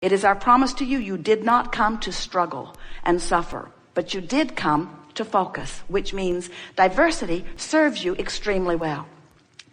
It is our promise to you, you did not come to struggle and suffer, but you did come to focus, which means diversity serves you extremely well.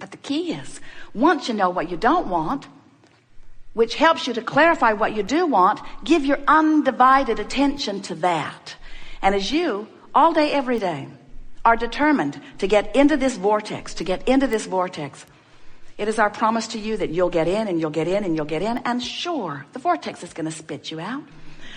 But the key is, once you know what you don't want, which helps you to clarify what you do want, give your undivided attention to that. And as you, all day, every day, are determined to get into this vortex, it is our promise to you that you'll get in and you'll get in and you'll get in. And sure, the vortex is going to spit you out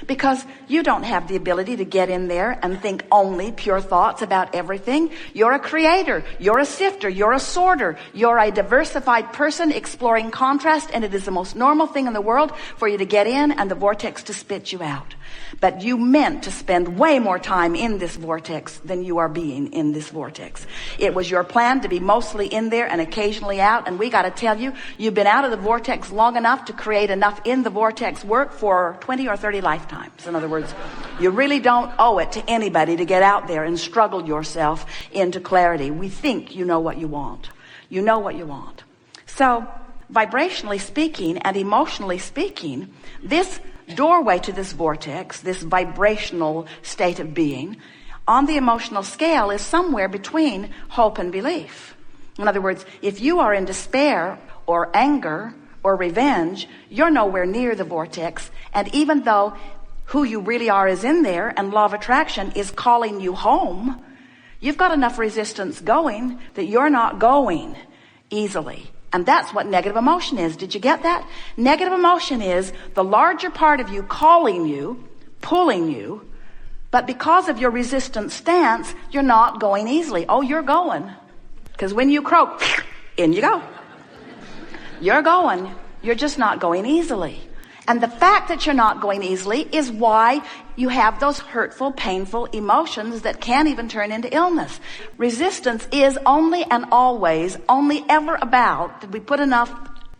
because you don't have the ability to get in there and think only pure thoughts about everything. You're a creator. You're a sifter. You're a sorter. You're a diversified person exploring contrast. And it is the most normal thing in the world for you to get in and the vortex to spit you out. But you meant to spend way more time in this vortex than you are being in this vortex. It was your plan to be mostly in there and occasionally out. And we got to tell you, you've been out of the vortex long enough to create enough in the vortex work for 20 or 30 lifetimes. In other words, you really don't owe it to anybody to get out there and struggle yourself into clarity. We think you know what you want. You know what you want. So, vibrationally speaking and emotionally speaking, this doorway to this vortex, this vibrational state of being, on the emotional scale is somewhere between hope and belief. In other words, if you are in despair or anger or revenge, you're nowhere near the vortex. And even though who you really are is in there and law of attraction is calling you home, you've got enough resistance going that you're not going easily. And that's what negative emotion is. Did you get that? Negative emotion is the larger part of you calling you, pulling you, but because of your resistant stance, you're not going easily. Oh, you're going. Because when you croak, in you go. You're going. You're just not going easily. And the fact that you're not going easily is why you have those hurtful, painful emotions that can even turn into illness. Resistance is only and always, only ever about, did we put enough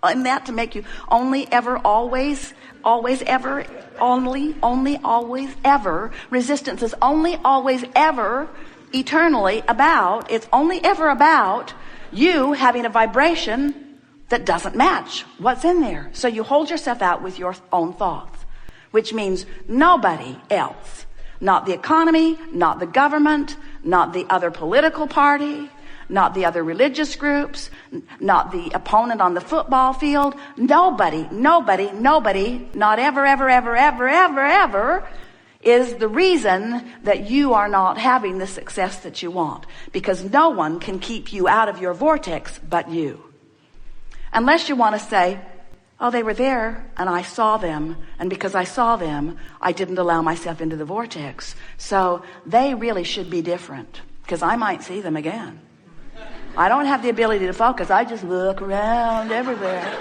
in that to make you only ever, always, always ever, only, always, ever. Resistance is only, always, ever, eternally about, it's only ever about you having a vibration that doesn't match what's in there. So you hold yourself out with your own thoughts, which means nobody else, not the economy, not the government, not the other political party, not the other religious groups, not the opponent on the football field, nobody, not ever, is the reason that you are not having the success that you want. Because no one can keep you out of your vortex but you. Unless you want to say, oh, they were there and I saw them. And because I saw them, I didn't allow myself into the vortex. So they really should be different because I might see them again. I don't have the ability to focus. I just look around everywhere.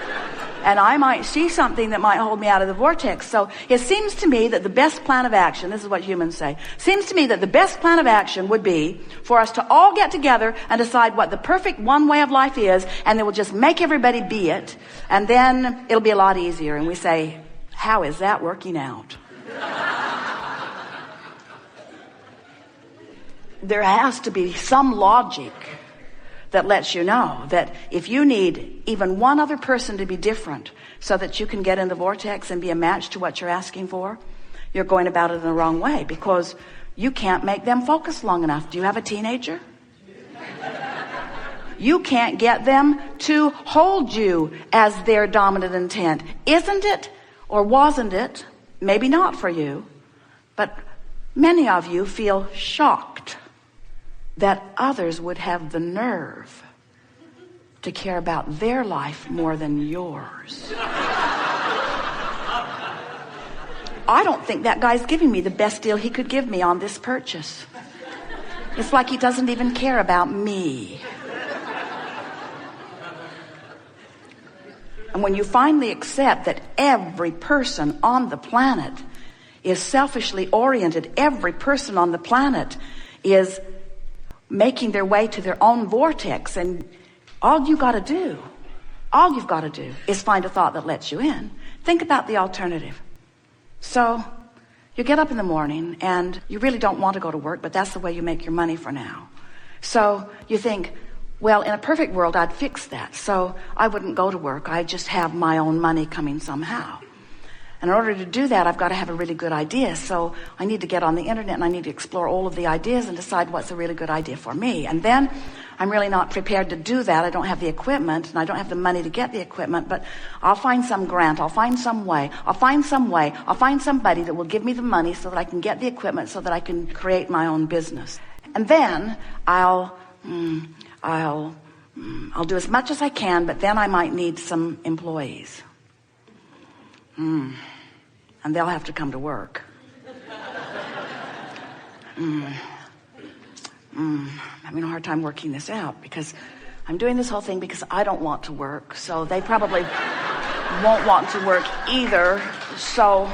And I might see something that might hold me out of the vortex. So it seems to me that the best plan of action, this is what humans say, seems to me that the best plan of action would be for us to all get together and decide what the perfect one way of life is, and then we'll just make everybody be it, and then it'll be a lot easier. And we say, how is that working out? There has to be some logic that lets you know that if you need even one other person to be different so that you can get in the vortex and be a match to what you're asking for, you're going about it in the wrong way because you can't make them focus long enough. Do you have a teenager? You can't get them to hold you as their dominant intent. Isn't it, or wasn't it, maybe not for you, but many of you feel shocked that others would have the nerve to care about their life more than yours. I don't think that guy's giving me the best deal he could give me on this purchase. It's like he doesn't even care about me. And when you finally accept that every person on the planet is selfishly oriented, every person on the planet is making their way to their own vortex, and all you've got to do is find a thought that lets you in. Think about the alternative. So you get up in the morning and you really don't want to go to work, but that's the way you make your money for now. So you think, well, in a perfect world I'd fix that, so I wouldn't go to work. I'd just have my own money coming somehow. And in order to do that, I've got to have a really good idea. So I need to get on the internet and I need to explore all of the ideas and decide what's a really good idea for me. And then I'm really not prepared to do that. I don't have the equipment and I don't have the money to get the equipment, but I'll find some grant. I'll find some way. I'll find somebody that will give me the money so that I can get the equipment so that I can create my own business. And then I'll do as much as I can, but then I might need some employees. And they'll have to come to work. I'm having a hard time working this out because I'm doing this whole thing because I don't want to work. So they probably won't want to work either. So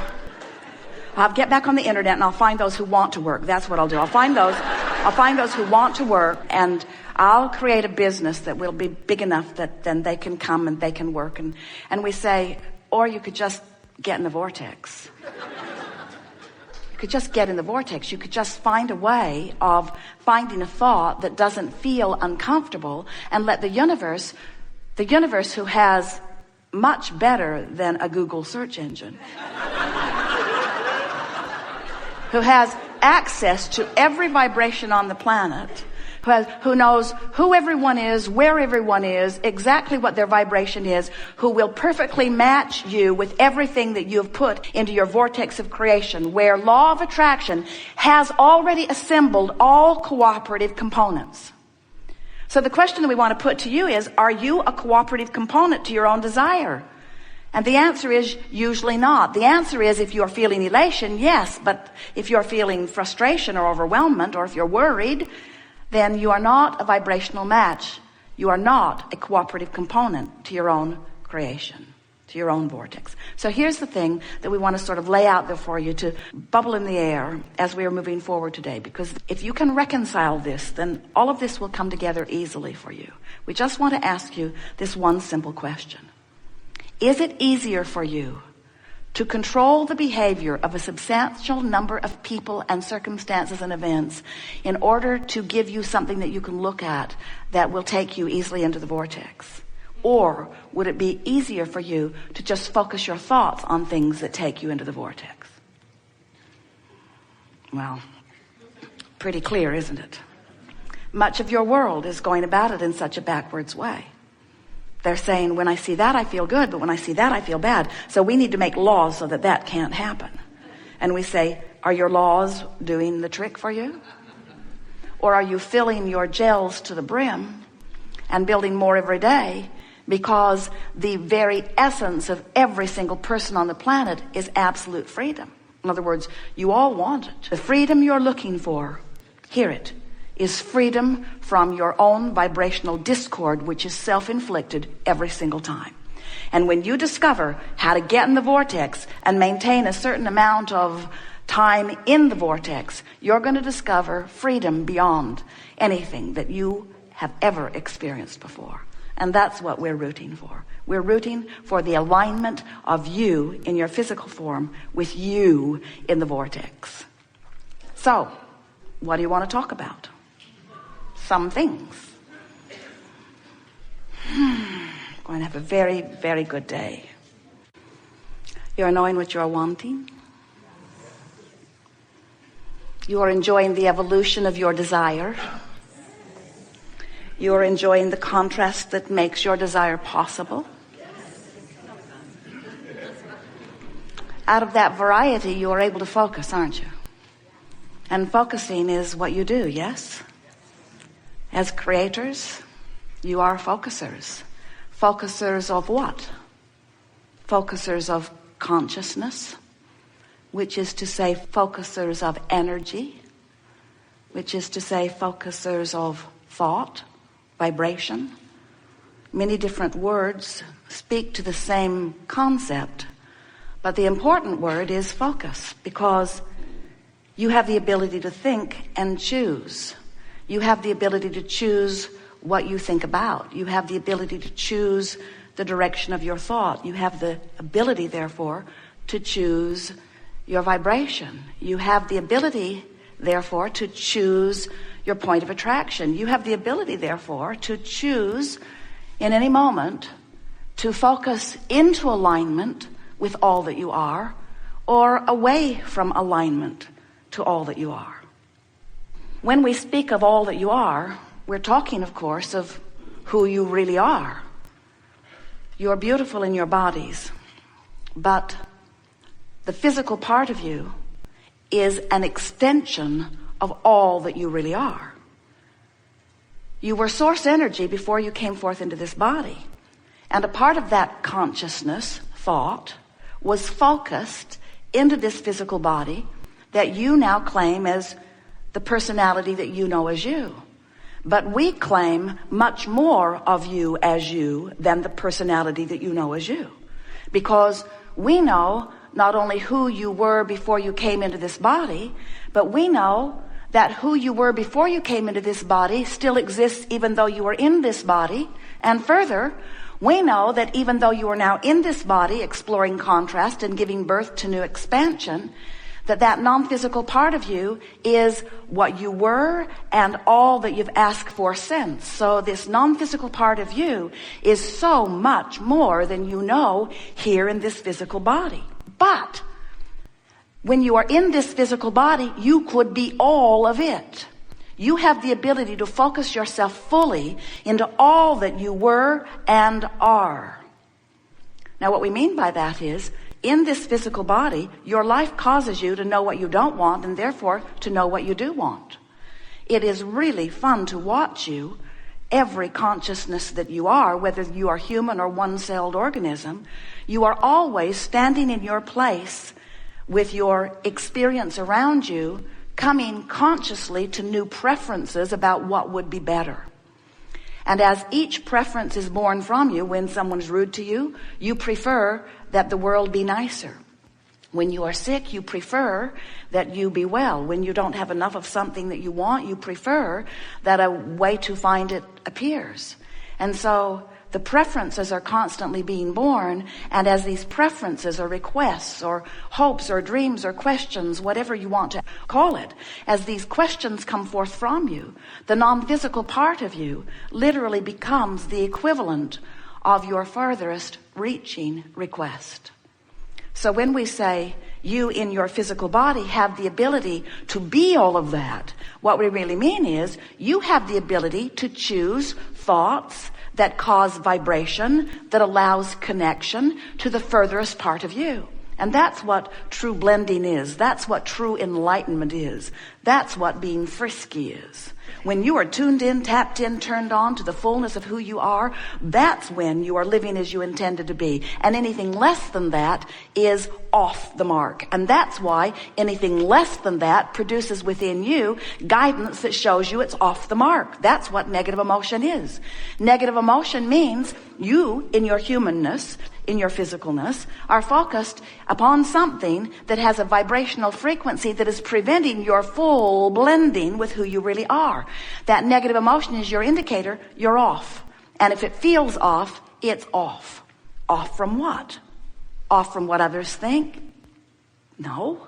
I'll get back on the internet and I'll find those who want to work. That's what I'll do. I'll find those who want to work, and I'll create a business that will be big enough that then they can come and they can work. And we say, or you could just get in the vortex. You could just get in the vortex. You could just find a way of finding a thought that doesn't feel uncomfortable and let the universe who has much better than a Google search engine, who has access to every vibration on the planet, who knows who everyone is, where everyone is, exactly what their vibration is, who will perfectly match you with everything that you have put into your vortex of creation, where law of attraction has already assembled all cooperative components. So the question that we want to put to you is, are you a cooperative component to your own desire? And the answer is usually not. The answer is, if you're feeling elation, yes, but if you're feeling frustration or overwhelmment, or if you're worried, then you are not a vibrational match. You are not a cooperative component to your own creation, to your own vortex. So here's the thing that we want to sort of lay out there for you to bubble in the air as we are moving forward today. Because if you can reconcile this, then all of this will come together easily for you. We just want to ask you this one simple question. Is it easier for you to control the behavior of a substantial number of people and circumstances and events in order to give you something that you can look at that will take you easily into the vortex? Or would it be easier for you to just focus your thoughts on things that take you into the vortex? Well, pretty clear, isn't it? Much of your world is going about it in such a backwards way. They're saying, when I see that, I feel good, but when I see that, I feel bad. So we need to make laws so that that can't happen. And we say, are your laws doing the trick for you? Or are you filling your gels to the brim and building more every day, because the very essence of every single person on the planet is absolute freedom? In other words, you all want it. The freedom you're looking for, hear it, is freedom from your own vibrational discord, which is self-inflicted every single time. And when you discover how to get in the vortex and maintain a certain amount of time in the vortex, you're going to discover freedom beyond anything that you have ever experienced before. And that's what we're rooting for. We're rooting for the alignment of you in your physical form with you in the vortex. So, what do you want to talk about? Some things. Going to have a very, very good day. You're knowing what you're wanting. You are enjoying the evolution of your desire. You are enjoying the contrast that makes your desire possible. Out of that variety, you are able to focus, aren't you? And focusing is what you do, yes? As creators, you are focusers. Focusers of what? Focusers of consciousness, which is to say focusers of energy, which is to say focusers of thought, vibration. Many different words speak to the same concept, but the important word is focus, because you have the ability to think and choose. You have the ability to choose what you think about. You have the ability to choose the direction of your thought. You have the ability, therefore, to choose your vibration. You have the ability, therefore, to choose your point of attraction. You have the ability, therefore, to choose in any moment to focus into alignment with all that you are, or away from alignment to all that you are. When we speak of all that you are, we're talking, of course, of who you really are. You're beautiful in your bodies, but the physical part of you is an extension of all that you really are. You were source energy before you came forth into this body. And a part of that consciousness, thought, was focused into this physical body that you now claim as the personality that you know as you. But we claim much more of you as you than the personality that you know as you. Because we know not only who you were before you came into this body, but we know that who you were before you came into this body still exists even though you are in this body. And further, we know that even though you are now in this body exploring contrast and giving birth to new expansion, that non-physical part of you is what you were and all that you've asked for since. So this non-physical part of you is so much more than you know here in this physical body. But when you are in this physical body, you could be all of it. You have the ability to focus yourself fully into all that you were and are. Now, what we mean by that is, in this physical body, your life causes you to know what you don't want and therefore to know what you do want. It is really fun to watch you, every consciousness that you are, whether you are human or one-celled organism, you are always standing in your place with your experience around you, coming consciously to new preferences about what would be better. And as each preference is born from you, when someone's rude to you, you prefer that the world be nicer. When you are sick, you prefer that you be well. When you don't have enough of something that you want, you prefer that a way to find it appears. And so the preferences are constantly being born, and as these preferences or requests or hopes or dreams or questions, whatever you want to call it, as these questions come forth from you, the non-physical part of you literally becomes the equivalent of your furthest reaching request. So when we say you in your physical body have the ability to be all of that, what we really mean is you have the ability to choose thoughts that cause vibration, that allows connection to the furthest part of you. And that's what true blending is. That's what true enlightenment is. That's what being frisky is. When you are tuned in, tapped in, turned on to the fullness of who you are, that's when you are living as you intended to be. And anything less than that is off the mark. And that's why anything less than that produces within you guidance that shows you it's off the mark. That's what negative emotion is. Negative emotion means you, in your humanness, in your physicalness, are focused upon something that has a vibrational frequency that is preventing your full blending with who you really are. That negative emotion is your indicator you're off. And if it feels off, it's off. Off from what? Off from what others think? No.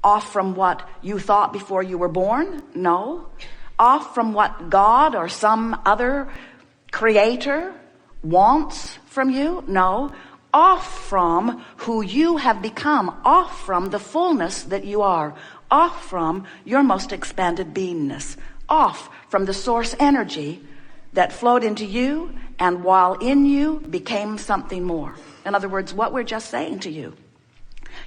Off from what you thought before you were born? No. Off from what God or some other creator wants from you? No. Off from who you have become. Off from the fullness that you are. Off from your most expanded beingness. Off from the source energy that flowed into you and while in you became something more. In other words, what we're just saying to you,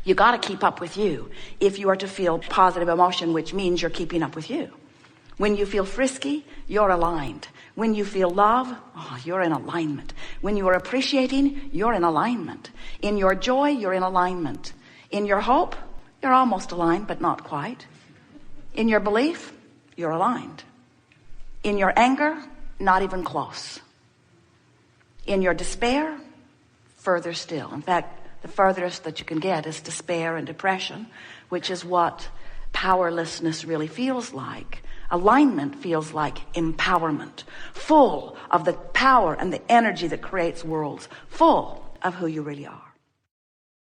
you got to keep up with you if you are to feel positive emotion, which means you're keeping up with you. When you feel frisky, you're aligned. When you feel love, you're in alignment. When you are appreciating, you're in alignment. In your joy, you're in alignment. In your hope, you're almost aligned, but not quite. In your belief, you're aligned. In your anger, not even close. In your despair, further still. In fact, the furthest that you can get is despair and depression, which is what powerlessness really feels like. Alignment feels like empowerment, full of the power and the energy that creates worlds, full of who you really are.